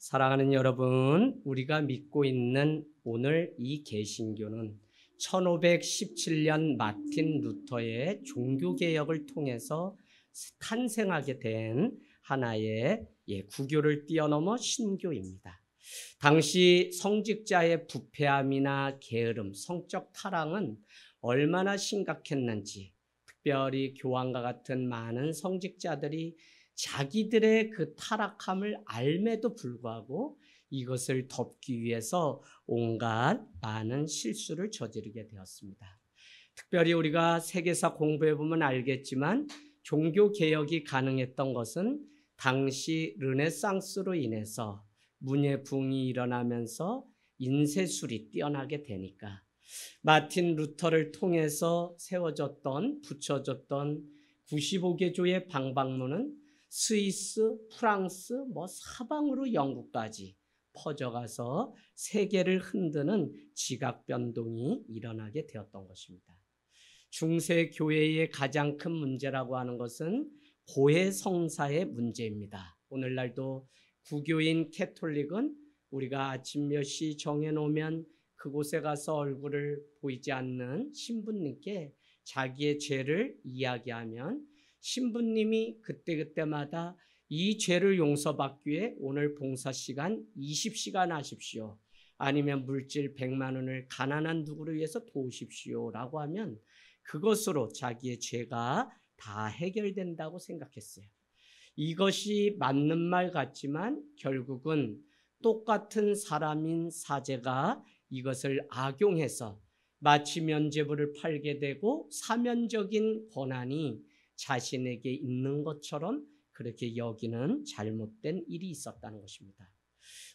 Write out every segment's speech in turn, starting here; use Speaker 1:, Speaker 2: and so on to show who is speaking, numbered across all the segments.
Speaker 1: 사랑하는 여러분, 우리가 믿고 있는 오늘 이 개신교는 1517년 마틴 루터의 종교개혁을 통해서 탄생하게 된 하나의 구교를 뛰어넘어 신교입니다. 당시 성직자의 부패함이나 게으름, 성적 타락은 얼마나 심각했는지, 특별히 교황과 같은 많은 성직자들이 자기들의 그 타락함을 알매도 불구하고 이것을 덮기 위해서 온갖 많은 실수를 저지르게 되었습니다. 특별히 우리가 세계사 공부해 보면 알겠지만 종교 개혁이 가능했던 것은 당시 르네상스로 인해서 문예 부흥이 일어나면서 인쇄술이 뛰어나게 되니까 마틴 루터를 통해서 세워졌던 붙여졌던 95개조의 방방문은 스위스, 프랑스, 사방으로 영국까지 퍼져가서 세계를 흔드는 지각 변동이 일어나게 되었던 것입니다. 중세 교회의 가장 큰 문제라고 하는 것은 고해 성사의 문제입니다. 오늘날도 구교인 캐톨릭은 우리가 아침 몇 시 정해놓으면 그곳에 가서 얼굴을 보이지 않는 신부님께 자기의 죄를 이야기하면 신부님이 그때그때마다 이 죄를 용서받기 위해 오늘 봉사시간 20시간 하십시오. 아니면 물질 100만 원을 가난한 누구를 위해서 도우십시오 라고 하면 그것으로 자기의 죄가 다 해결된다고 생각했어요. 이것이 맞는 말 같지만 결국은 똑같은 사람인 사제가 이것을 악용해서 마치 면죄부를 팔게 되고 사면적인 권한이 자신에게 있는 것처럼 그렇게 여기는 잘못된 일이 있었다는 것입니다.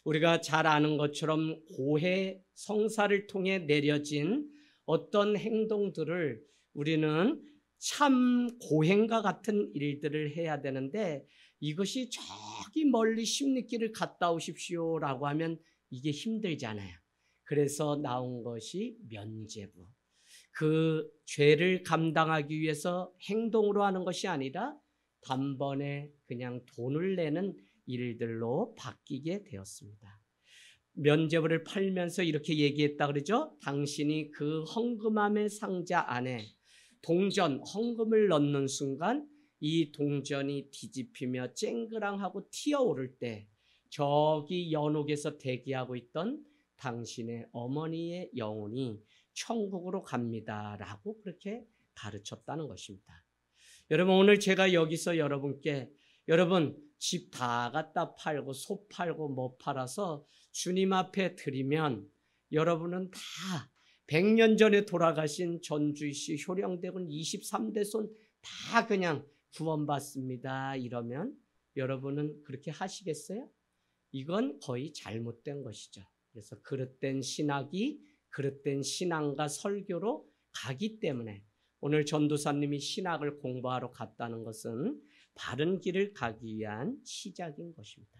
Speaker 1: 우리가 잘 아는 것처럼 고해 성사를 통해 내려진 어떤 행동들을 우리는 참 고행과 같은 일들을 해야 되는데 이것이 저기 멀리 십리길을 갔다 오십시오라고 하면 이게 힘들잖아요. 그래서 나온 것이 면죄부. 그 죄를 감당하기 위해서 행동으로 하는 것이 아니라 단번에 그냥 돈을 내는 일들로 바뀌게 되었습니다. 면죄부를 팔면서 이렇게 얘기했다 그러죠. 당신이 그 헌금함의 상자 안에 동전, 헌금을 넣는 순간 이 동전이 뒤집히며 쨍그랑하고 튀어오를 때 저기 연옥에서 대기하고 있던 당신의 어머니의 영혼이 천국으로 갑니다 라고 그렇게 가르쳤다는 것입니다. 여러분, 오늘 제가 여기서 여러분께 여러분 집 다 갖다 팔고 소 팔고 뭐 팔아서 주님 앞에 드리면 여러분은 다 100년 전에 돌아가신 전주시 효령대군 23대 손 다 그냥 구원받습니다 이러면 여러분은 그렇게 하시겠어요? 이건 거의 잘못된 것이죠. 그래서 그릇된 신학이 그릇된 신앙과 설교로 가기 때문에 오늘 전도사님이 신학을 공부하러 갔다는 것은 바른 길을 가기 위한 시작인 것입니다.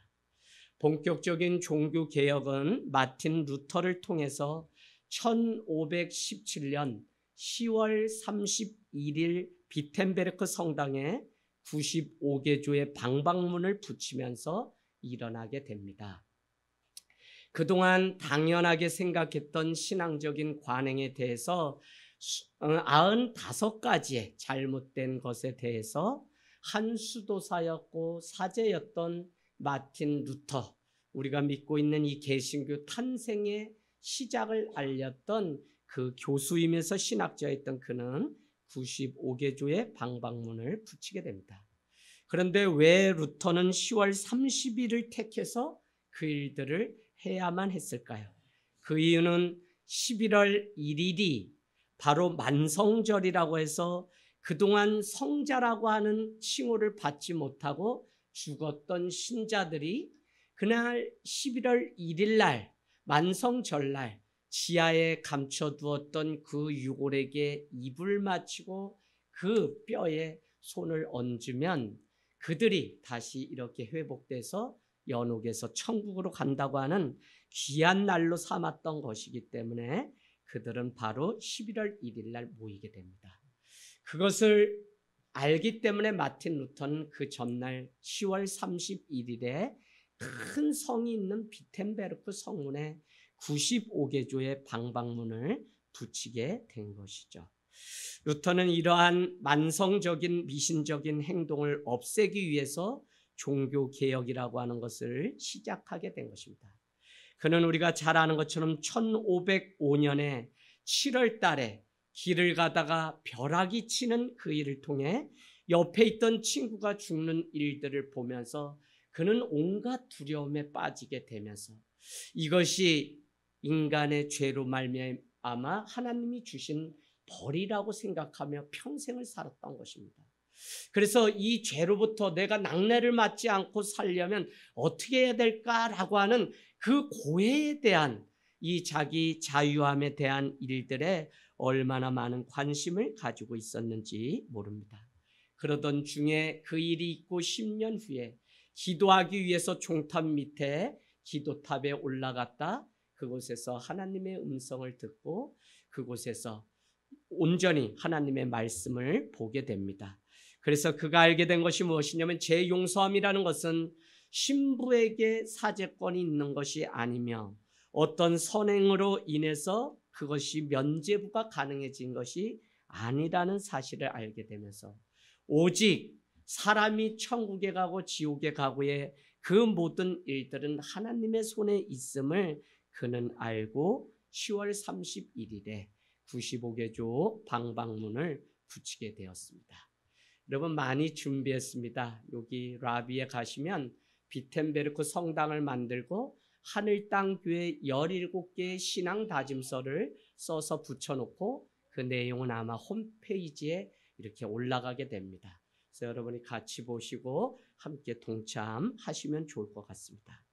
Speaker 1: 본격적인 종교개혁은 마틴 루터를 통해서 1517년 10월 31일 비텐베르크 성당에 95개조의 방방문을 붙이면서 일어나게 됩니다. 그동안 당연하게 생각했던 신앙적인 관행에 대해서 95가지의 잘못된 것에 대해서 한 수도사였고 사제였던 마틴 루터, 우리가 믿고 있는 이 개신교 탄생의 시작을 알렸던 그 교수이면서 신학자였던 그는 95개조의 방방문을 붙이게 됩니다. 그런데 왜 루터는 10월 30일을 택해서 그 일들을 해야만 했을까요? 그 이유는 11월 1일이 바로 만성절이라고 해서 그동안 성자라고 하는 칭호를 받지 못하고 죽었던 신자들이 그날 11월 1일 날 만성절날 지하에 감춰두었던 그 유골에게 입을 맞추고 그 뼈에 손을 얹으면 그들이 다시 이렇게 회복돼서 연옥에서 천국으로 간다고 하는 귀한 날로 삼았던 것이기 때문에 그들은 바로 11월 1일 날 모이게 됩니다. 그것을 알기 때문에 마틴 루터는 그 전날 10월 31일에 큰 성이 있는 비텐베르크 성문에 95개조의 방방문을 붙이게 된 것이죠. 루터는 이러한 만성적인 미신적인 행동을 없애기 위해서 종교개혁이라고 하는 것을 시작하게 된 것입니다. 그는 우리가 잘 아는 것처럼 1505년에 7월 달에 길을 가다가 벼락이 치는 그 일을 통해 옆에 있던 친구가 죽는 일들을 보면서 그는 온갖 두려움에 빠지게 되면서 이것이 인간의 죄로 말미암아 하나님이 주신 벌이라고 생각하며 평생을 살았던 것입니다. 그래서 이 죄로부터 내가 낙례를 맞지 않고 살려면 어떻게 해야 될까라고 하는 그 고해에 대한 이 자기 자유함에 대한 일들에 얼마나 많은 관심을 가지고 있었는지 모릅니다. 그러던 중에 그 일이 있고 10년 후에 기도하기 위해서 종탑 밑에 기도탑에 올라갔다 그곳에서 하나님의 음성을 듣고 그곳에서 온전히 하나님의 말씀을 보게 됩니다. 그래서 그가 알게 된 것이 무엇이냐면 죄 용서함이라는 것은 신부에게 사죄권이 있는 것이 아니며 어떤 선행으로 인해서 그것이 면죄부가 가능해진 것이 아니라는 사실을 알게 되면서 오직 사람이 천국에 가고 지옥에 가고의 그 모든 일들은 하나님의 손에 있음을 그는 알고 10월 31일에 95개조 방방문을 붙이게 되었습니다. 여러분 많이 준비했습니다. 여기 라비에 가시면 비텐베르크 성당을 만들고 하늘 땅 교회 17개의 신앙 다짐서를 써서 붙여놓고 그 내용은 아마 홈페이지에 이렇게 올라가게 됩니다. 그래서 여러분이 같이 보시고 함께 동참하시면 좋을 것 같습니다.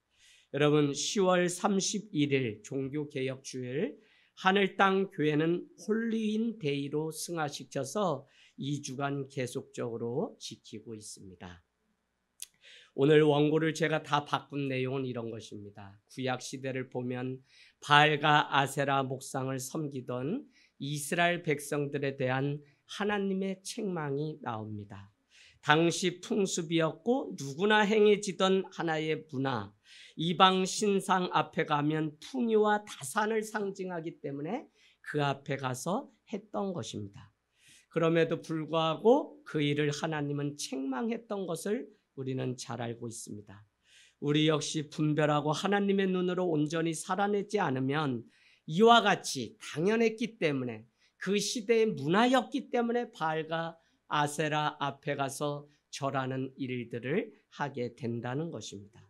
Speaker 1: 여러분 10월 31일 종교개혁 주일 하늘 땅 교회는 홀리인 데이로 승화시켜서 2주간 계속적으로 지키고 있습니다. 오늘 원고를 제가 다 바꾼 내용은 이런 것입니다. 구약 시대를 보면 바알과 아세라 목상을 섬기던 이스라엘 백성들에 대한 하나님의 책망이 나옵니다. 당시 풍습이었고 누구나 행해지던 하나의 문화, 이방 신상 앞에 가면 풍요와 다산을 상징하기 때문에 그 앞에 가서 했던 것입니다. 그럼에도 불구하고 그 일을 하나님은 책망했던 것을 우리는 잘 알고 있습니다. 우리 역시 분별하고 하나님의 눈으로 온전히 살아내지 않으면 이와 같이 당연했기 때문에 그 시대의 문화였기 때문에 바알과 아세라 앞에 가서 절하는 일들을 하게 된다는 것입니다.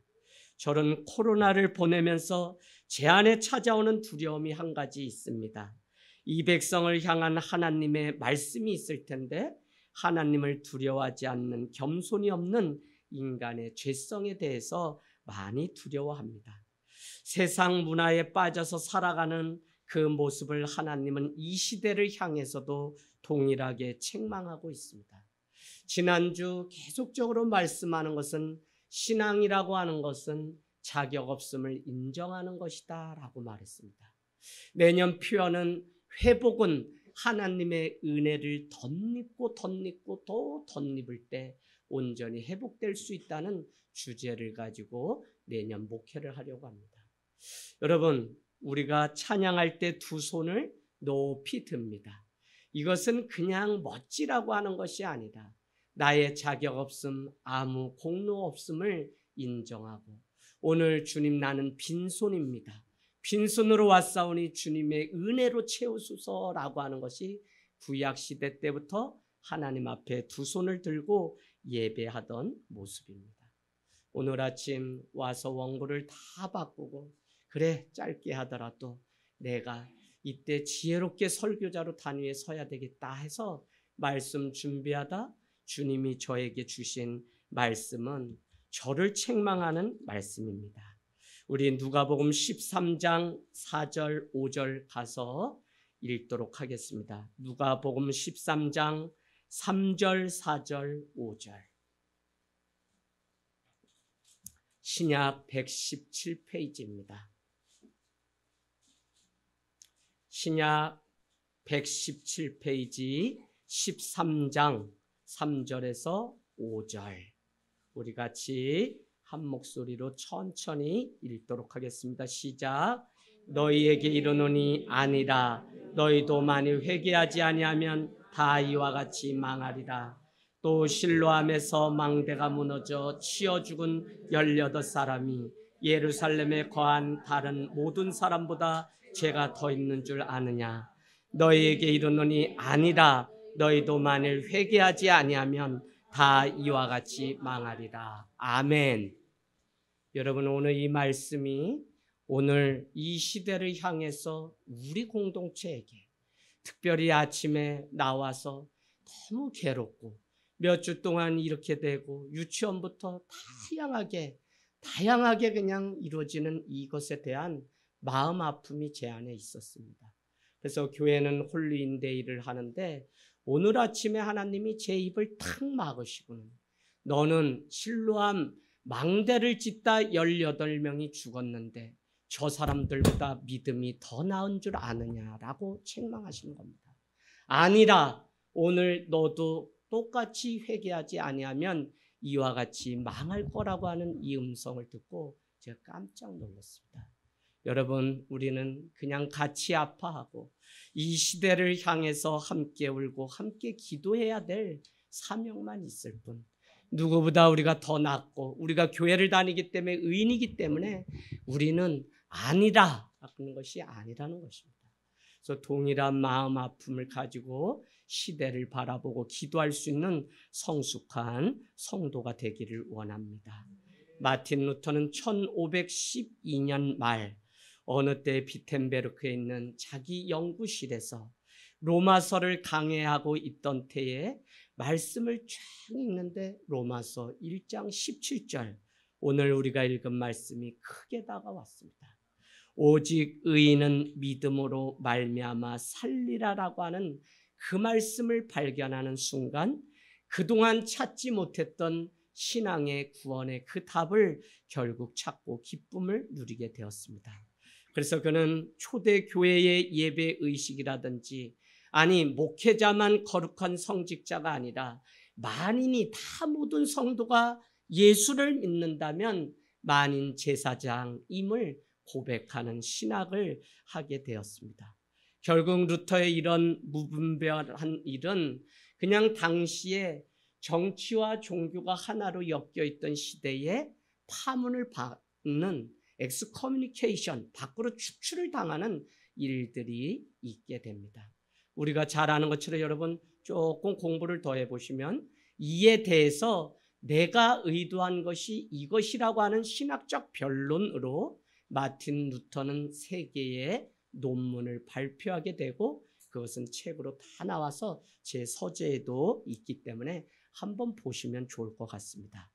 Speaker 1: 저는 코로나를 보내면서 제 안에 찾아오는 두려움이 한 가지 있습니다. 이 백성을 향한 하나님의 말씀이 있을 텐데 하나님을 두려워하지 않는 겸손이 없는 인간의 죄성에 대해서 많이 두려워합니다. 세상 문화에 빠져서 살아가는 그 모습을 하나님은 이 시대를 향해서도 동일하게 책망하고 있습니다. 지난주 계속적으로 말씀하는 것은 신앙이라고 하는 것은 자격 없음을 인정하는 것이다 라고 말했습니다. 내년 표현은 회복은 하나님의 은혜를 덧입고 또 덧입을 때 온전히 회복될 수 있다는 주제를 가지고 내년 목회를 하려고 합니다. 여러분, 우리가 찬양할 때 두 손을 높이 듭니다. 이것은 그냥 멋지라고 하는 것이 아니라 나의 자격 없음, 아무 공로 없음을 인정하고 오늘 주님 나는 빈손입니다. 빈손으로 왔사오니 주님의 은혜로 채우소서라고 하는 것이 구약시대 때부터 하나님 앞에 두 손을 들고 예배하던 모습입니다. 오늘 아침 와서 원고를 다 바꾸고 그래 짧게 하더라도 내가 이때 지혜롭게 설교자로 단위에 서야 되겠다 해서 말씀 준비하다 주님이 저에게 주신 말씀은 저를 책망하는 말씀입니다. 우리 누가복음 13장 4절 5절 가서 읽도록 하겠습니다. 누가복음 13장 3절 4절 5절 신약 117페이지입니다. 신약 117페이지 13장 3절에서 5절 우리 같이 한 목소리로 천천히 읽도록 하겠습니다. 시작. 너희에게 이르노니 아니라 너희도 만일 회개하지 아니하면 다 이와 같이 망하리라. 또 실로암에서 망대가 무너져 치어 죽은 18사람이 예루살렘에 거한 다른 모든 사람보다 죄가 더 있는 줄 아느냐. 너희에게 이르노니 아니라 너희도 만일 회개하지 아니하면 다 이와 같이 망하리라. 아멘. 여러분, 오늘 이 말씀이 오늘 이 시대를 향해서 우리 공동체에게 특별히 아침에 나와서 너무 괴롭고 몇 주 동안 이렇게 되고 유치원부터 다양하게 그냥 이루어지는 이것에 대한 마음 아픔이 제 안에 있었습니다. 그래서 교회는 홀리인데이를 하는데 오늘 아침에 하나님이 제 입을 탁 막으시고는 너는 실로암 망대를 짓다 18명이 죽었는데 저 사람들보다 믿음이 더 나은 줄 아느냐라고 책망하시는 겁니다. 아니라 오늘 너도 똑같이 회개하지 아니하면 이와 같이 망할 거라고 하는 이 음성을 듣고 제가 깜짝 놀랐습니다. 여러분, 우리는 그냥 같이 아파하고 이 시대를 향해서 함께 울고 함께 기도해야 될 사명만 있을 뿐, 누구보다 우리가 더 낫고 우리가 교회를 다니기 때문에 의인이기 때문에 우리는 아니라 하는 것이 아니라는 것입니다. 그래서 동일한 마음 아픔을 가지고 시대를 바라보고 기도할 수 있는 성숙한 성도가 되기를 원합니다. 마틴 루터는 1512년 말 어느 때 비텐베르크에 있는 자기 연구실에서 로마서를 강해하고 있던 때에 말씀을 쫙 읽는데 로마서 1장 17절, 오늘 우리가 읽은 말씀이 크게 다가왔습니다. 오직 의인은 믿음으로 말미암아 살리라라고 하는 그 말씀을 발견하는 순간 그동안 찾지 못했던 신앙의 구원의 그 답을 결국 찾고 기쁨을 누리게 되었습니다. 그래서 그는 초대 교회의 예배 의식이라든지 아니 목회자만 거룩한 성직자가 아니라 만인이 다 모든 성도가 예수를 믿는다면 만인 제사장임을 고백하는 신학을 하게 되었습니다. 결국 루터의 이런 무분별한 일은 그냥 당시에 정치와 종교가 하나로 엮여 있던 시대에 파문을 받는 엑스커뮤니케이션, 밖으로 축출을 당하는 일들이 있게 됩니다. 우리가 잘 아는 것처럼 여러분 조금 공부를 더 해보시면 이에 대해서 내가 의도한 것이 이것이라고 하는 신학적 변론으로 마틴 루터는 3개의 논문을 발표하게 되고 그것은 책으로 다 나와서 제 서재에도 있기 때문에 한번 보시면 좋을 것 같습니다.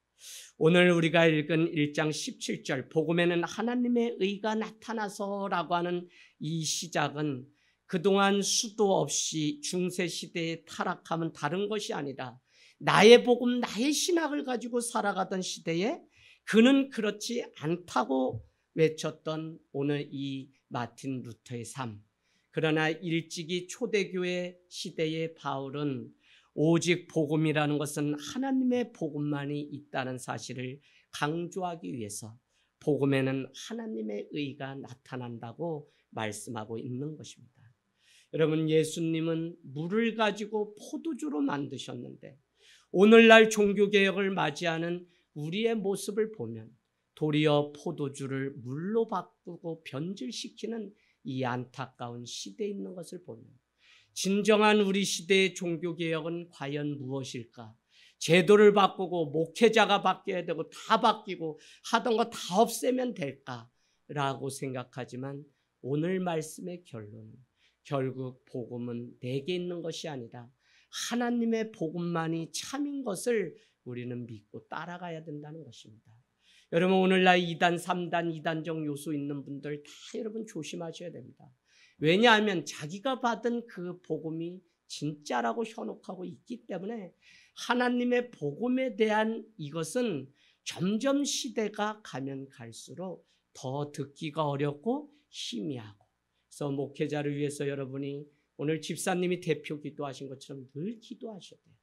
Speaker 1: 오늘 우리가 읽은 1장 17절 복음에는 하나님의 의가 나타나서라고 하는 이 시작은 그동안 수도 없이 중세시대의 타락함은 다른 것이 아니라 나의 복음, 나의 신학을 가지고 살아가던 시대에 그는 그렇지 않다고 외쳤던 오늘 이 마틴 루터의 삶. 그러나 일찍이 초대교회 시대의 바울은 오직 복음이라는 것은 하나님의 복음만이 있다는 사실을 강조하기 위해서 복음에는 하나님의 의가 나타난다고 말씀하고 있는 것입니다. 여러분, 예수님은 물을 가지고 포도주로 만드셨는데 오늘날 종교개혁을 맞이하는 우리의 모습을 보면 도리어 포도주를 물로 바꾸고 변질시키는 이 안타까운 시대에 있는 것을 보면 진정한 우리 시대의 종교개혁은 과연 무엇일까? 제도를 바꾸고 목회자가 바뀌어야 되고 다 바뀌고 하던 거 다 없애면 될까라고 생각하지만 오늘 말씀의 결론은 결국 복음은 내게 있는 것이 아니라 하나님의 복음만이 참인 것을 우리는 믿고 따라가야 된다는 것입니다. 여러분, 오늘날 2단, 3단, 2단적 요소 있는 분들 다 여러분 조심하셔야 됩니다. 왜냐하면 자기가 받은 그 복음이 진짜라고 현혹하고 있기 때문에 하나님의 복음에 대한 이것은 점점 시대가 가면 갈수록 더 듣기가 어렵고 희미하고, 그래서 목회자를 위해서 여러분이 오늘 집사님이 대표 기도하신 것처럼 늘 기도하셔야 돼요.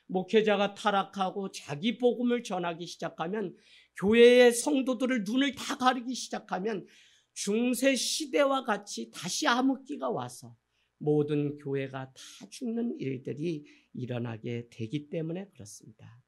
Speaker 1: 목회자가 타락하고 자기 복음을 전하기 시작하면, 교회의 성도들을 눈을 다 가리기 시작하면 중세 시대와 같이 다시 암흑기가 와서 모든 교회가 다 죽는 일들이 일어나게 되기 때문에 그렇습니다.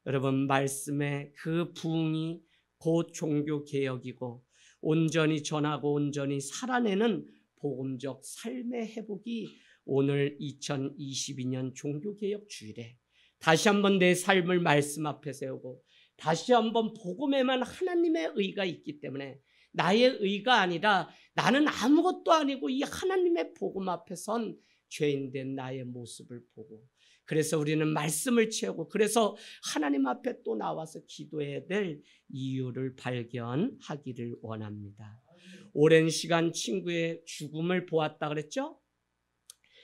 Speaker 1: 여러분, 말씀의 그 부흥이 곧 종교개혁이고 온전히 전하고 온전히 살아내는 복음적 삶의 회복이 오늘 2022년 종교개혁 주일에 다시 한번 내 삶을 말씀 앞에 세우고 다시 한번 복음에만 하나님의 의가 있기 때문에 나의 의가 아니라 나는 아무것도 아니고 이 하나님의 복음 앞에 선 죄인된 나의 모습을 보고, 그래서 우리는 말씀을 채우고, 그래서 하나님 앞에 또 나와서 기도해야 될 이유를 발견하기를 원합니다. 오랜 시간 친구의 죽음을 보았다 그랬죠?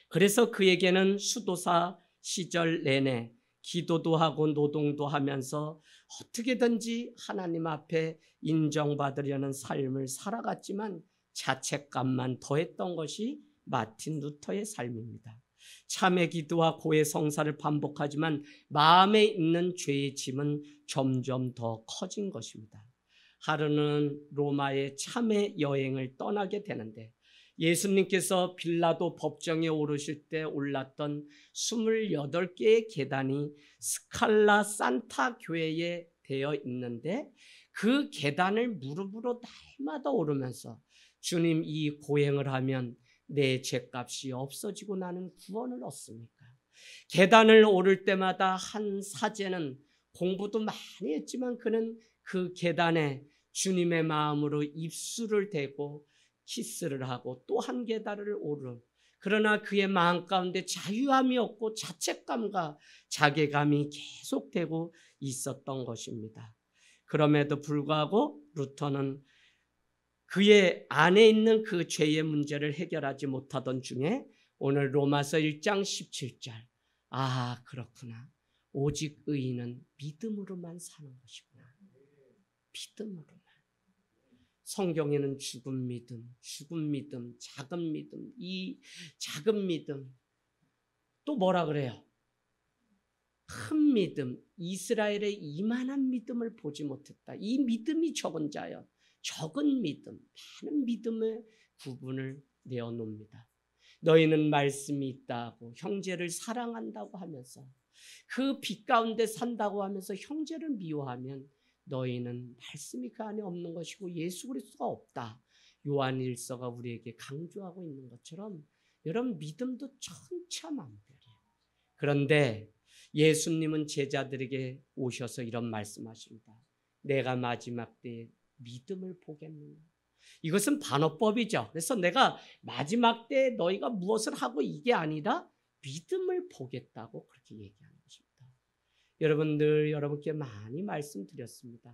Speaker 1: 그래서 그에게는 수도사 시절 내내 기도도 하고 노동도 하면서 어떻게든지 하나님 앞에 인정받으려는 삶을 살아갔지만 자책감만 더했던 것이 마틴 루터의 삶입니다. 참회 기도와 고해 성사를 반복하지만 마음에 있는 죄의 짐은 점점 더 커진 것입니다. 하루는 로마의 참회 여행을 떠나게 되는데, 예수님께서 빌라도 법정에 오르실 때 올랐던 28개의 계단이 스칼라 산타 교회에 되어 있는데, 그 계단을 무릎으로 날마다 오르면서 주님, 이 고행을 하면 내 죄값이 없어지고 나는 구원을 얻습니까? 계단을 오를 때마다 한 사제는 공부도 많이 했지만 그는 그 계단에 주님의 마음으로 입술을 대고 키스를 하고 또 한 계단을 오르, 그러나 그의 마음 가운데 자유함이 없고 자책감과 자괴감이 계속되고 있었던 것입니다. 그럼에도 불구하고 루터는 그의 안에 있는 그 죄의 문제를 해결하지 못하던 중에 오늘 로마서 1장 17절, 아 그렇구나, 오직 의인은 믿음으로만 사는 것이구나. 믿음으로만. 성경에는 죽은 믿음, 작은 믿음, 이 작은 믿음, 또 뭐라 그래요? 큰 믿음, 이스라엘의 이만한 믿음을 보지 못했다. 이 믿음이 적은 자여, 적은 믿음, 많은 믿음의 구분을 내어놓습니다. 너희는 말씀이 있다고 형제를 사랑한다고 하면서 그 빛 가운데 산다고 하면서 형제를 미워하면 너희는 말씀이 그 안에 없는 것이고 예수 그리스도가 없다. 요한일서가 우리에게 강조하고 있는 것처럼 여러분, 믿음도 천차만별이에요. 그런데 예수님은 제자들에게 오셔서 이런 말씀하십니다. 내가 마지막 때에 믿음을 보겠느냐. 이것은 반어법이죠. 그래서 내가 마지막 때에 너희가 무엇을 하고 이게 아니라 믿음을 보겠다고 그렇게 얘기하는 것입니다. 여러분들, 여러분께 많이 말씀드렸습니다.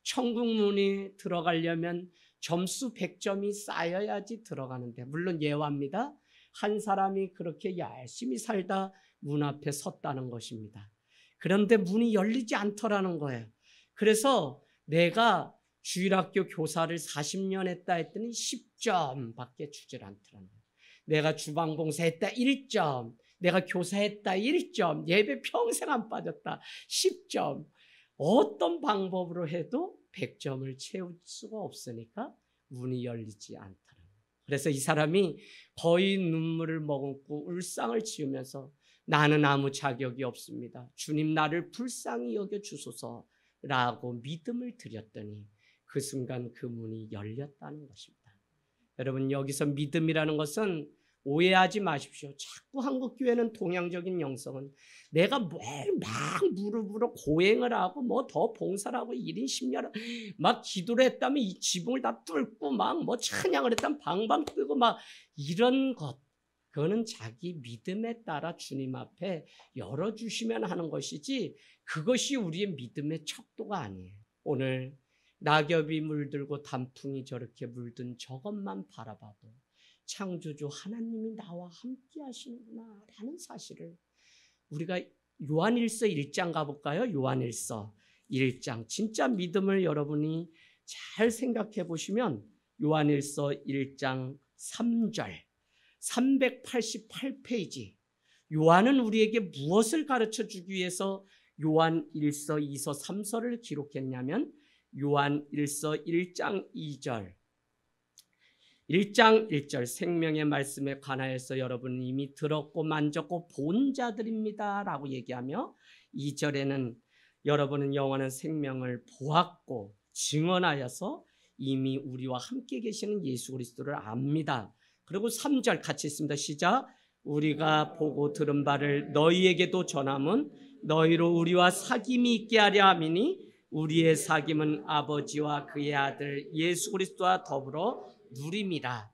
Speaker 1: 천국 문에 들어가려면 점수 100점이 쌓여야지 들어가는데, 물론 예화입니다. 한 사람이 그렇게 열심히 살다 문 앞에 섰다는 것입니다. 그런데 문이 열리지 않더라는 거예요. 그래서 내가 주일학교 교사를 40년 했다 했더니 10점밖에 주질 않더라는 거예요. 내가 주방봉사했다 1점, 내가 교사했다 1점, 예배 평생 안 빠졌다 10점. 어떤 방법으로 해도 100점을 채울 수가 없으니까 문이 열리지 않더라는 거예요. 그래서 이 사람이 거의 눈물을 머금고 울상을 지으면서 나는 아무 자격이 없습니다. 주님, 나를 불쌍히 여겨 주소서라고 믿음을 드렸더니 그 순간 그 문이 열렸다는 것입니다. 여러분, 여기서 믿음이라는 것은 오해하지 마십시오. 자꾸 한국교회는 동양적인 영성은 내가 매일 막 무릎으로 고행을 하고 뭐 더 봉사를 하고 1인 10년 막 기도를 했다면 이 지붕을 다 뚫고 막 뭐 찬양을 했다면 방방 뜨고 막 이런 것, 그거는 자기 믿음에 따라 주님 앞에 열어주시면 하는 것이지 그것이 우리의 믿음의 척도가 아니에요. 오늘 낙엽이 물들고 단풍이 저렇게 물든 저것만 바라봐도 창조주 하나님이 나와 함께 하시는구나 라는 사실을 우리가 요한일서 1장 가볼까요? 요한일서 1장, 진짜 믿음을 여러분이 잘 생각해 보시면 요한일서 1장 3절 388페이지 요한은 우리에게 무엇을 가르쳐 주기 위해서 요한 1서, 2서, 3서를 기록했냐면 요한 1서 1장 2절 1장 1절 생명의 말씀에 관하여서 여러분은 이미 들었고 만졌고 본 자들입니다 라고 얘기하며 2절에는 여러분은 영원한 생명을 보았고 증언하여서 이미 우리와 함께 계시는 예수 그리스도를 압니다. 그리고 3절 같이 있습니다. 시작. 우리가 보고 들은 바를 너희에게도 전함은 너희로 우리와 사귐이 있게 하려 함이니 우리의 사귐은 아버지와 그의 아들 예수 그리스도와 더불어 누림이라.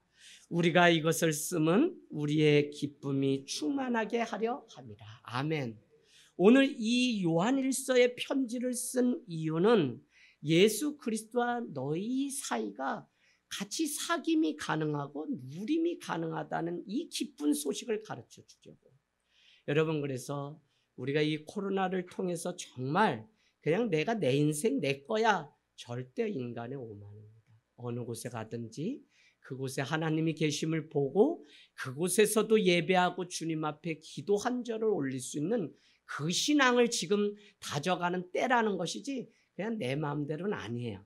Speaker 1: 우리가 이것을 쓰면 우리의 기쁨이 충만하게 하려 함이라. 아멘. 오늘 이 요한일서의 편지를 쓴 이유는 예수 그리스도와 너희 사이가 같이 사귐이 가능하고 누림이 가능하다는 이 기쁜 소식을 가르쳐 주려고. 여러분, 그래서 우리가 이 코로나를 통해서 정말 그냥 내가 내 인생 내 거야, 절대 인간의 오만입니다. 어느 곳에 가든지 그곳에 하나님이 계심을 보고 그곳에서도 예배하고 주님 앞에 기도 한 절을 올릴 수 있는 그 신앙을 지금 다져가는 때라는 것이지 그냥 내 마음대로는 아니에요.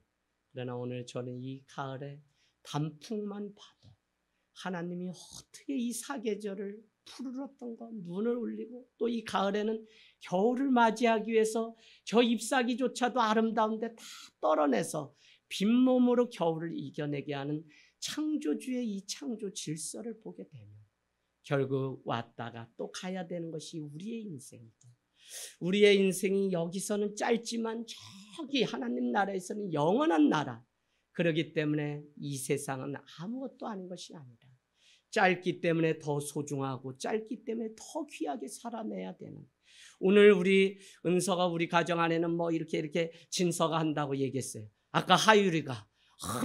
Speaker 1: 그러나 오늘 저는 이 가을에 단풍만 봐도 하나님이 어떻게 이 사계절을 푸르렀던 거 눈을 올리고 또 이 가을에는 겨울을 맞이하기 위해서 저 잎사귀조차도 아름다운데 다 떨어내서 빈몸으로 겨울을 이겨내게 하는 창조주의 이 창조 질서를 보게 되면 결국 왔다가 또 가야 되는 것이 우리의 인생이고, 우리의 인생이 여기서는 짧지만 저기 하나님 나라에서는 영원한 나라. 그렇기 때문에 이 세상은 아무것도 아닌 것이 아니라 짧기 때문에 더 소중하고 짧기 때문에 더 귀하게 살아내야 되는, 오늘 우리 은서가 우리 가정 안에는 뭐 이렇게 진서가 한다고 얘기했어요. 아까 하율이가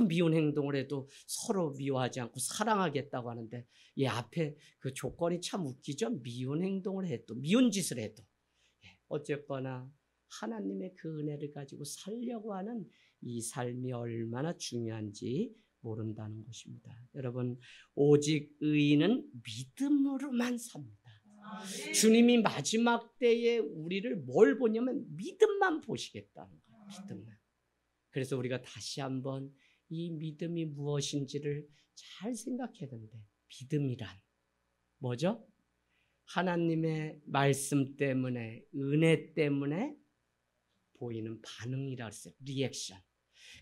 Speaker 1: 미운 행동을 해도 서로 미워하지 않고 사랑하겠다고 하는데 이 앞에 그 조건이 참 웃기죠. 미운 행동을 해도, 미운 짓을 해도. 어쨌거나 하나님의 그 은혜를 가지고 살려고 하는 이 삶이 얼마나 중요한지 모른다는 것입니다. 여러분, 오직 의인은 믿음으로만 삽니다. 주님이 마지막 때에 우리를 뭘 보냐면 믿음만 보시겠다는 거예요. 믿음만. 그래서 우리가 다시 한번 이 믿음이 무엇인지를 잘 생각해야 되는데, 믿음이란 뭐죠? 하나님의 말씀 때문에, 은혜 때문에 보이는 반응이라 했어요. 리액션.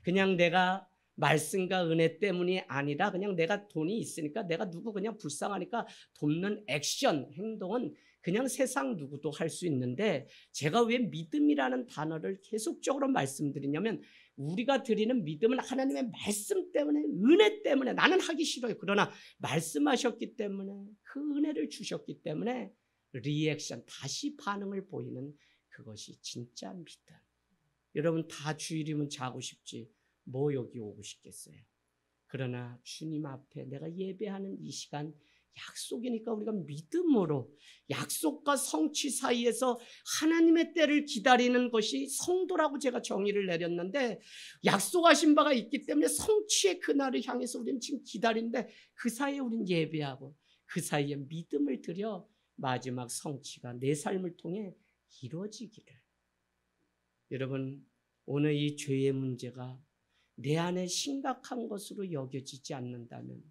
Speaker 1: 그냥 내가 말씀과 은혜 때문이 아니라 그냥 내가 돈이 있으니까, 내가 누구 그냥 불쌍하니까 돕는 액션, 행동은 그냥 세상 누구도 할 수 있는데, 제가 왜 믿음이라는 단어를 계속적으로 말씀드리냐면 우리가 드리는 믿음은 하나님의 말씀 때문에, 은혜 때문에. 나는 하기 싫어요. 그러나 말씀하셨기 때문에, 그 은혜를 주셨기 때문에 리액션, 다시 반응을 보이는 그것이 진짜 믿음. 여러분, 다 주일이면 자고 싶지 뭐 여기 오고 싶겠어요. 그러나 주님 앞에 내가 예배하는 이 시간 약속이니까 우리가 믿음으로, 약속과 성취 사이에서 하나님의 때를 기다리는 것이 성도라고 제가 정의를 내렸는데, 약속하신 바가 있기 때문에 성취의 그날을 향해서 우리는 지금 기다리는데, 그 사이에 우리는 예배하고 그 사이에 믿음을 드려 마지막 성취가 내 삶을 통해 이루어지기를. 여러분, 오늘 이 죄의 문제가 내 안에 심각한 것으로 여겨지지 않는다면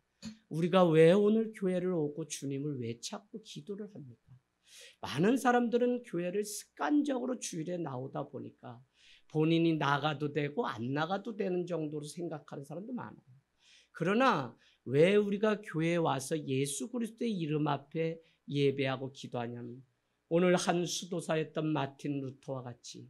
Speaker 1: 우리가 왜 오늘 교회를 오고 주님을 왜 찾고 기도를 합니까? 많은 사람들은 교회를 습관적으로 주일에 나오다 보니까 본인이 나가도 되고 안 나가도 되는 정도로 생각하는 사람도 많아요. 그러나 왜 우리가 교회에 와서 예수 그리스도의 이름 앞에 예배하고 기도하냐면, 오늘 한 수도사였던 마틴 루터와 같이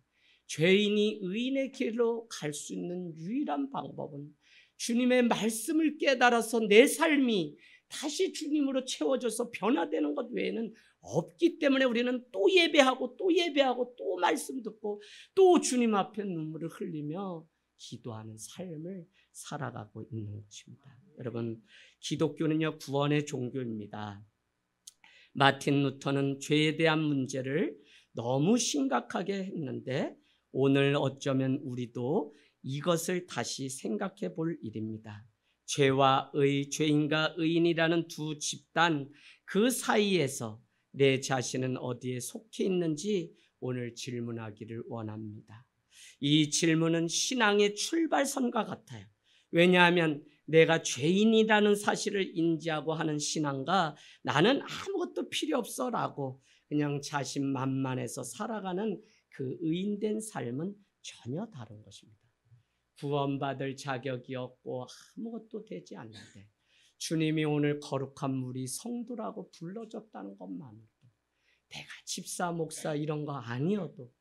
Speaker 1: 죄인이 의인의 길로 갈 수 있는 유일한 방법은 주님의 말씀을 깨달아서 내 삶이 다시 주님으로 채워져서 변화되는 것 외에는 없기 때문에 우리는 또 예배하고 또 예배하고 또 말씀 듣고 또 주님 앞에 눈물을 흘리며 기도하는 삶을 살아가고 있는 것입니다. 여러분, 기독교는요, 구원의 종교입니다. 마틴 루터는 죄에 대한 문제를 너무 심각하게 했는데, 오늘 어쩌면 우리도 이것을 다시 생각해 볼 일입니다. 죄와 의, 죄인과 의인이라는 두 집단, 그 사이에서 내 자신은 어디에 속해 있는지 오늘 질문하기를 원합니다. 이 질문은 신앙의 출발선과 같아요. 왜냐하면 내가 죄인이라는 사실을 인지하고 하는 신앙과 나는 아무것도 필요 없어라고 그냥 자신만만해서 살아가는 그 의인된 삶은 전혀 다른 것입니다. 구원받을 자격이 없고 아무것도 되지 않는데 주님이 오늘 거룩한 무리 성도라고 불러줬다는 것만으로도 내가 집사, 목사 이런 거 아니어도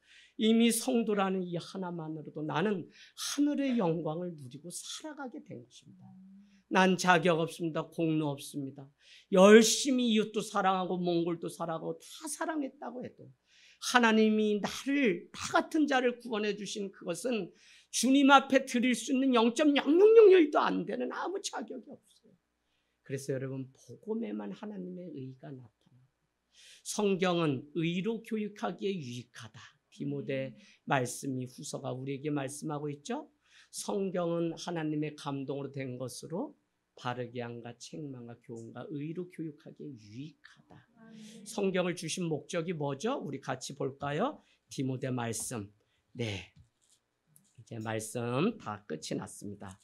Speaker 1: 이미 성도라는 이 하나만으로도 나는 하늘의 영광을 누리고 살아가게 된 것입니다. 난 자격 없습니다. 공로 없습니다. 열심히 이웃도 사랑하고 몽골도 사랑하고 다 사랑했다고 해도 하나님이 나를, 나 같은 자를 구원해 주신 그것은 주님 앞에 드릴 수 있는 0.0001도 안 되는 아무 자격이 없어요. 그래서 여러분, 복음에만 하나님의 의가 나타나고 성경은 의로 교육하기에 유익하다. 디모데 말씀이 후서가 우리에게 말씀하고 있죠. 성경은 하나님의 감동으로 된 것으로 바르게 함과 책망과 교훈과 의로 교육하기에 유익하다. 성경을 주신 목적이 뭐죠? 우리 같이 볼까요? 디모데 말씀. 네, 이제 말씀 다 끝이 났습니다.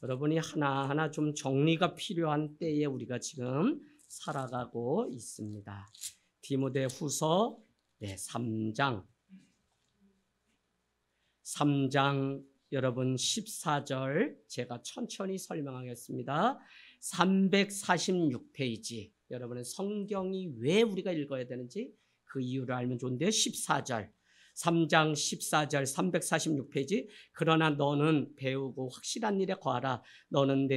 Speaker 1: 여러분이 하나하나 좀 정리가 필요한 때에 우리가 지금 살아가고 있습니다. 디모데 후서 3장 여러분 14절 제가 천천히 설명하겠습니다. 346페이지 여러분은 성경이 왜 우리가 읽어야 되는지 그 이유를 알면 좋은데 14절 3장 14절 346페이지 그러나 너는 배우고 확실한 일에 거하라. 너는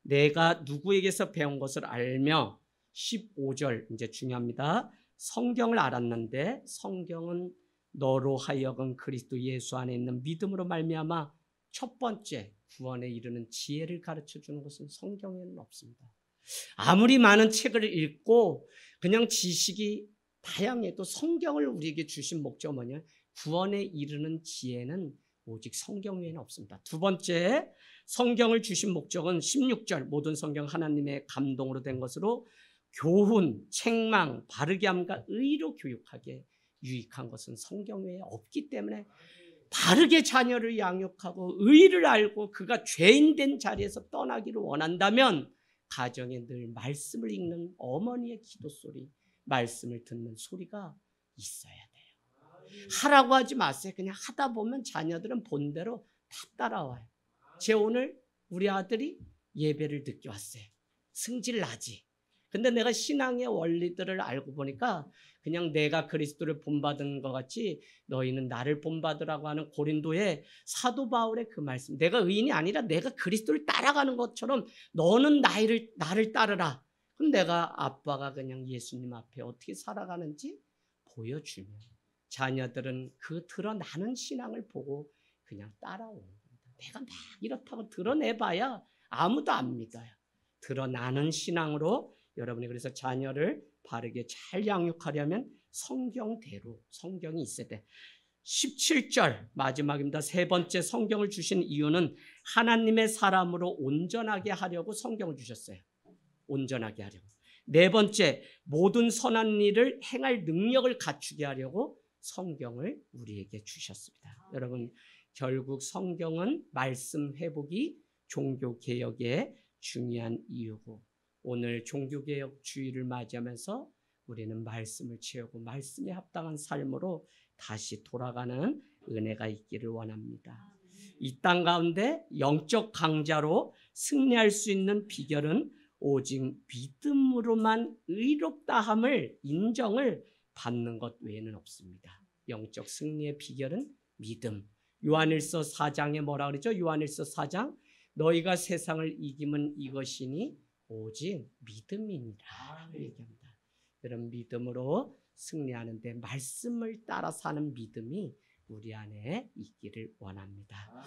Speaker 1: 내가 누구에게서 배운 것을 알며 15절 이제 중요합니다. 성경을 알았는데 성경은 너로 하여금 그리스도 예수 안에 있는 믿음으로 말미암아 첫 번째 구원에 이르는 지혜를 가르쳐주는 것은 성경에는 없습니다. 아무리 많은 책을 읽고 그냥 지식이 다양해도 성경을 우리에게 주신 목적은 뭐냐? 구원에 이르는 지혜는 오직 성경 외에는 없습니다. 두 번째, 성경을 주신 목적은 16절 모든 성경 하나님의 감동으로 된 것으로 교훈, 책망, 바르게 함과 의로 교육하게 유익한 것은 성경 외에 없기 때문에 바르게 자녀를 양육하고 의를 알고 그가 죄인된 자리에서 떠나기를 원한다면 가정에 늘 말씀을 읽는 어머니의 기도 소리, 말씀을 듣는 소리가 있어야 돼요. 하라고 하지 마세요. 그냥 하다 보면 자녀들은 본대로 다 따라와요. 오늘 우리 아들이 예배를 늦게 왔어요. 승질 나지. 근데 내가 신앙의 원리들을 알고 보니까 그냥 내가 그리스도를 본받은 것 같이 너희는 나를 본받으라고 하는 고린도의 사도 바울의 그 말씀, 내가 의인이 아니라 내가 그리스도를 따라가는 것처럼 너는 나를 따르라. 그럼 내가 아빠가 그냥 예수님 앞에 어떻게 살아가는지 보여주면 자녀들은 그 드러나는 신앙을 보고 그냥 따라오는 겁니다. 내가 막 이렇다고 드러내봐야 아무도 안 믿어요. 드러나는 신앙으로 여러분이 그래서 자녀를 바르게 잘 양육하려면 성경대로 성경이 있어야 돼. 17절 마지막입니다. 세 번째 성경을 주신 이유는 하나님의 사람으로 온전하게 하려고 성경을 주셨어요. 온전하게 하려고. 네 번째, 모든 선한 일을 행할 능력을 갖추게 하려고 성경을 우리에게 주셨습니다. 여러분, 결국 성경은 말씀 회복이 종교개혁의 중요한 이유고 오늘 종교개혁 주일을 맞이하면서 우리는 말씀을 채우고 말씀에 합당한 삶으로 다시 돌아가는 은혜가 있기를 원합니다. 이 땅 가운데 영적 강자로 승리할 수 있는 비결은 오직 믿음으로만 의롭다함을 인정을 받는 것 외에는 없습니다. 영적 승리의 비결은 믿음. 요한일서 4장에 뭐라 그러죠? 요한일서 4장 너희가 세상을 이기면 이것이니 오직 믿음이니라 얘기합니다. 그런 믿음으로 승리하는데 말씀을 따라 사는 믿음이 우리 안에 있기를 원합니다.